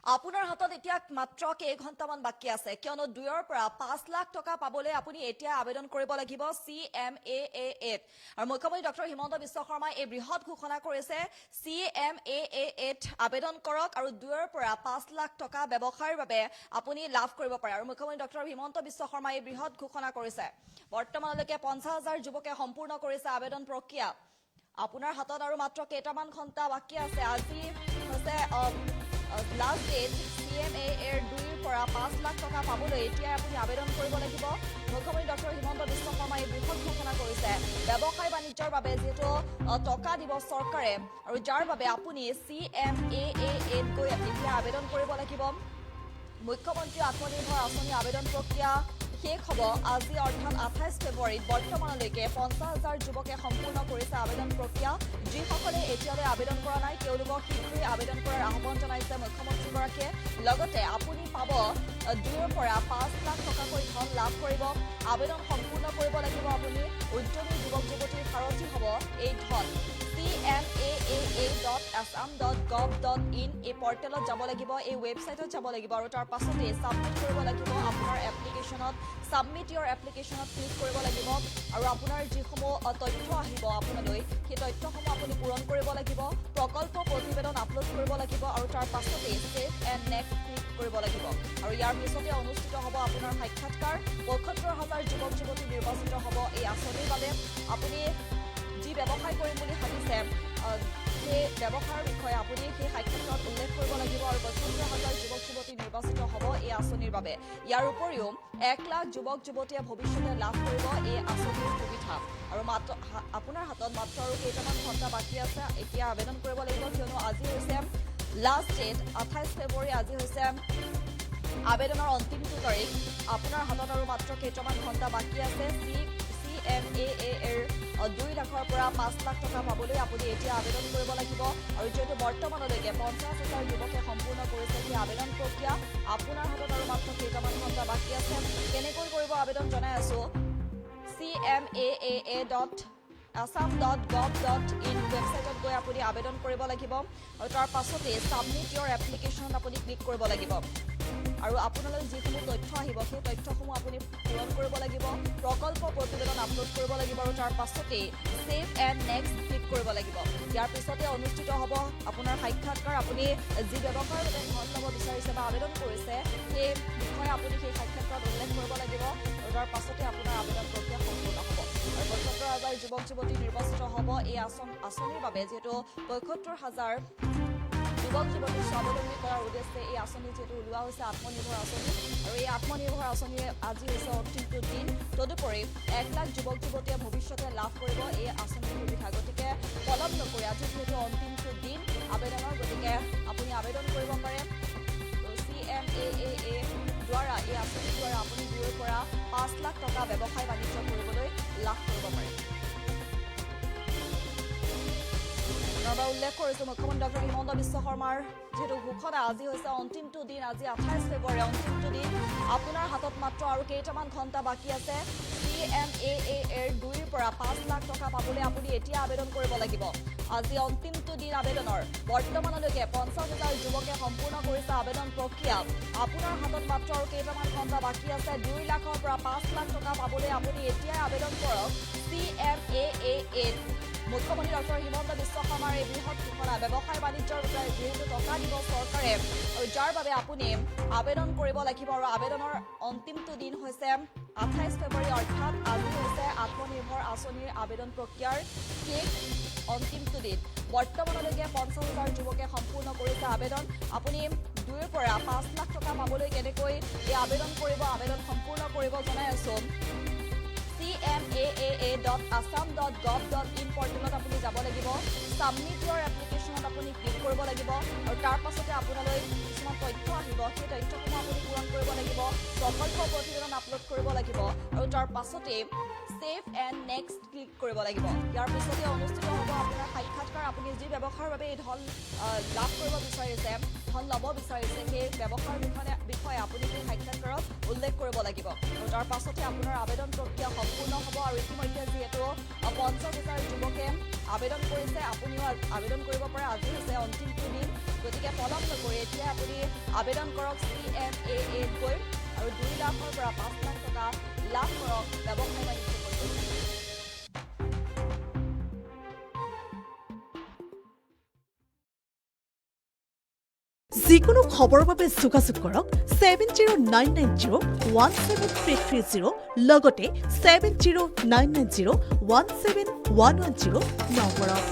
আপোনাৰ হাতত এতিয়া মাত্ৰ কেইঘণ্টামান বাকী আছে কিয়নো 2ৰ পৰা 5 লাখ টকা পাবলৈ আপুনি এতিয়া আবেদন কৰিব লাগিব CMAA-ত আৰু মুখ্যমন্ত্ৰী ডক্টৰ হিমন্ত বিশ্ব শৰ্মাই এই বৃহৎ ঘোষণা কৰিছে CMAA-ত আবেদন কৰক আৰু 2ৰ পৰা 5 লাখ টকা ব্যৱসায়ৰ বাবে আপুনি লাভ কৰিব পাৰে আৰু মুখ্যমন্ত্ৰী ডক্টৰ হিমন্ত বিশ্ব শৰ্মাই এই বৃহৎ ঘোষণা কৰিছে বৰ্তমানলৈকে 50,000 যুৱকে সম্পূৰ্ণ কৰিছে আবেদন প্ৰক্ৰিয়া আপোনাৰ হাতত আৰু মাত্ৰ কেইটামান ঘণ্টা বাকী আছে আজি হৈছে লাষ্ট ডেট CMAA-ৰ 2ৰ পৰা 5 লাখ টকা পাবলৈ এতিয়া আপুনি আবেদন কৰিব লাগিব মুখ্যমন্ত্ৰী ডক্টৰ হিমন্ত বিশ্ব শৰ্মাই বৃহৎ ঘোষণা কৰিছে ব্যৱসায় বাণিজ্যৰ বাবে যেটো টকা দিব চৰকাৰে আৰু যাৰ বাবে আপুনি CMAA-ত গৈ এতিয়া আবেদন কৰিব লাগিব মুখ্যমন্ত্ৰী আত্মনিৰ্ভৰ আঁচনি আবেদন প্ৰক্ৰিয়া শেষ হ'ব আজি অৰ্থাৎ 28 ফেব্ৰুৱাৰীত বৰ্তমানলৈকে 50,000 যুৱকে সম্পূৰ্ণ কৰিছে আবেদন প্ৰক্ৰিয়া যিসকলে এতিয়ালৈ আবেদন কৰা নাই তেওঁলোকক শীঘ্ৰেই আবেদন কৰাৰ আহ্বান জনাইছে মুখ্যমন্ত্ৰীগৰাকীয়ে লগতে আপুনি পাব 2ৰ পৰা 5 লাখ টকাকৈ ধন লাভ কৰিব আবেদন সম্পূৰ্ণ কৰিব লাগিব আপুনি উদ্যমী যুৱক যুৱতীৰ সাৰথি হ'ব এই ধন CMAA.assam.gov.in এই পৰ্টেলত যাব লাগিব এই ৱেবছাইটত যাব লাগিব আৰু তাৰ পাছতে সাবমিট কৰিব লাগিব আপোনাৰ এপ্লিকেশনত সাবমিট ইয়ৰ এপ্লিকেশনত ক্লিক কৰিব লাগিব আৰু আপোনাৰ যিসমূহ তথ্য আহিব আপোনালৈ সেই তথ্যসমূহ আপুনি পূৰণ কৰিব লাগিব প্ৰকল্প প্ৰতিবেদন আপলোড কৰিব লাগিব আৰু তাৰ পাছতে সেভ এণ্ড নেক্সট ক্লিক কৰিব লাগিব আৰু ইয়াৰ পিছতে অনুষ্ঠিত হ'ব আপোনাৰ সাক্ষাৎকাৰ ৭৫,000 যুৱক যুৱতী নিৰ্বাচিত হ'ব এই আঁচনিৰ বাবে আপুনি যি ব্যৱসায় কৰিম বুলি ভাবিছে সেই ব্যৱসায়ৰ বিষয়ে আপুনি সেই সাক্ষাৎকাৰত উল্লেখ কৰিব লাগিব আৰু ৭৫,000 যুৱক যুৱতী নিৰ্বাচিত হ'ব এই আঁচনিৰ বাবে ইয়াৰ উপৰিও 1 লাখ যুৱক যুৱতীয়ে ভৱিষ্যতে লাভ কৰিব এই আঁচনিৰ সুবিধা আৰু মাত্ৰ আপোনাৰ হাতত মাত্ৰ আৰু কেইটামান ঘণ্টা বাকী আছে এতিয়া আবেদন কৰিব লাগিব কিয়নো আজি হৈছে লাষ্ট ডেট 28 ফেব্ৰুৱাৰী আজি হৈছে আবেদনৰ অন্তিমটো তাৰিখ আপোনাৰ হাতত আৰু মাত্ৰ কেইটামান ঘণ্টা বাকী আছে CMAA-ৰ 2 লাখৰ পৰা 5 লাখ টকা পাবলৈ আপুনি এতিয়া আবেদন কৰিব লাগিব আৰু যিহেতু বৰ্তমানলৈকে 50,000 যুৱকে সম্পূৰ্ণ কৰিছে সেই আবেদন প্ৰক্ৰিয়া আপোনাৰ হাতত আৰু মাত্ৰ কেইটামান ঘণ্টা বাকী আছে কেনেকৈ কৰিব আবেদন জনাই আছো CMAA.assam.gov.in ৱেবছাইটত গৈ আপুনি আবেদন কৰিব লাগিব আৰু তাৰ পাছতে সাবমিট ইয়ৰ এপ্লিকেশনত আপুনি ক্লিক কৰিব লাগিব আৰু আপোনালৈ যিসমূহ তথ্য আহিব সেই তথ্যসমূহ আপুনি পূৰণ কৰিব লাগিব প্ৰকল্প প্ৰতিবেদন আপলোড কৰিব লাগিব আৰু তাৰ পাছতে সেভ এণ্ড নেক্সট ক্লিক কৰিব লাগিব ইয়াৰ পিছতে অনুষ্ঠিত হ'ব আপোনাৰ সাক্ষাৎকাৰ আপুনি যি ব্যৱসায়ৰ বাবে ধন ল'ব বিচাৰিছে বা আবেদন কৰিছে সেই বিষয়ে আপুনি সেই সাক্ষাৎকাৰত উল্লেখ কৰিব লাগিব আৰু তাৰ পাছতে আপোনাৰ আবেদন প্ৰক্ৰিয়া সম্পূৰ্ণ হ'ব আৰু ৭৫,000 যুৱক যুৱতী নিৰ্বাচিত হ'ব এই আঁচনিৰ বাবে যিহেতু ৭৫,000 যুৱক যুৱতী স্বাৱলম্বী কৰাৰ উদ্দেশ্যে এই আঁচনি যিহেতু ওলোৱা হৈছে আত্মনিৰ্ভৰ আঁচনি আৰু এই আত্মনিৰ্ভৰ আঁচনিয়ে আজি হৈছে অন্তিমটো দিন তদুপৰি 1 লাখ যুৱক যুৱতীয়ে ভৱিষ্যতে লাভ কৰিব এই আঁচনিৰ সুবিধা গতিকে পলম নকৰি আজি যিহেতু অন্তিমটো দিন আবেদনৰ গতিকে আপুনি আবেদন কৰিব পাৰে CMAA দ্বাৰা এই আঁচনিৰ দ্বাৰা আপুনি 2ৰ পৰা 5 লাখ টকা ব্যৱসায় বাণিজ্য কৰিবলৈ লাভ কৰিব পাৰে উল্লেখ কৰিছো মুখ্যমন্ত্ৰী ডক্টৰ হিমন্ত বিশ্ব শৰ্মাৰ যেহেতু ঘোষণা আজি হৈছে অন্তিমটো দিন আজি 28 ফেব্ৰুৱাৰী অন্তিমটো দিন আপোনাৰ হাতত মাত্ৰ আৰু কেইটামান ঘণ্টা বাকী আছে CMAA-ৰ 2ৰ পৰা 5 লাখ টকা পাবলৈ আপুনি এতিয়া আবেদন কৰিব লাগিব আজি অন্তিমটো দিন আবেদনৰ বৰ্তমানলৈকে 50,000 যুৱকে সম্পূৰ্ণ কৰিছে আবেদন প্ৰক্ৰিয়া আপোনাৰ হাতত মাত্ৰ আৰু কেইটামান ঘণ্টা বাকী আছে 2 লাখৰ পৰা 5 লাখ টকা পাবলৈ আপুনি এতিয়াই আবেদন কৰক CMAA-ত মুখ্যমন্ত্ৰী ডক্টৰ হিমন্ত বিশ্ব শৰ্মাৰ এই বৃহৎ ঘোষণা ব্যৱসায় বাণিজ্যৰ বাবে যিহেতু টকা দিব চৰকাৰে আৰু যাৰ বাবে আপুনি আবেদন কৰিব লাগিব আৰু আবেদনৰ অন্তিমটো দিন হৈছে 28 ফেব্ৰুৱাৰী অৰ্থাৎ আজি হৈছে আত্মনিৰ্ভৰ আঁচনিৰ আবেদন প্ৰক্ৰিয়াৰ শেষ অন্তিমটো দিন বৰ্তমানলৈকে 50,000 যুৱকে সম্পূৰ্ণ কৰিছে আবেদন আপুনি 2ৰ পৰা 5 লাখ টকা পাবলৈ কেনেকৈ এই আবেদন কৰিব আবেদন সম্পূৰ্ণ কৰিব জনাই আছো CMAA.assam.gov.in পৰ্টেলত আপুনি যাব লাগিব সাবমিট ইয়ৰ এপ্লিকেশনত আপুনি ক্লিক কৰিব লাগিব আৰু তাৰ পাছতে আপোনালৈ কিছুমান তথ্য আহিব সেই তথ্যসমূহ আপুনি পূৰণ কৰিব লাগিব প্ৰকল্প প্ৰতিবেদন আপলোড কৰিব লাগিব আৰু তাৰ পাছতে সেভ এণ্ড নেক্সট ক্লিক কৰিব লাগিব ইয়াৰ পিছতে অনুষ্ঠিত হ'ব আপোনাৰ সাক্ষাৎকাৰ আপুনি যি ব্যৱসায়ৰ বাবে এই ধন লাভ কৰিব বিচাৰিছে ধন ল'ব বিচাৰিছে সেই ব্যৱসায়ৰ বিষয়ে আপুনি সেই সাক্ষাৎকাৰত উল্লেখ কৰিব লাগিব আৰু তাৰ পাছতে আপোনাৰ আবেদন প্ৰক্ৰিয়া সম্পূৰ্ণ হ'ব আৰু ইতিমধ্যে যিহেতু 50,000 যুৱকে আবেদন কৰিছে আপুনিও আবেদন কৰিব পাৰে আজি হৈছে অন্তিমটো দিন গতিকে পলম নকৰি এতিয়া আপুনি আবেদন কৰক CMAA গৈ আৰু 2 লাখৰ পৰা 5 লাখ টকা লাভ কৰক ব্যৱসায় বাণিজ্য কৰিবলৈ। যিকোনো খবৰৰ বাবে যোগাযোগ কৰক 7099017330 লগতে 7099017110 নম্বৰত।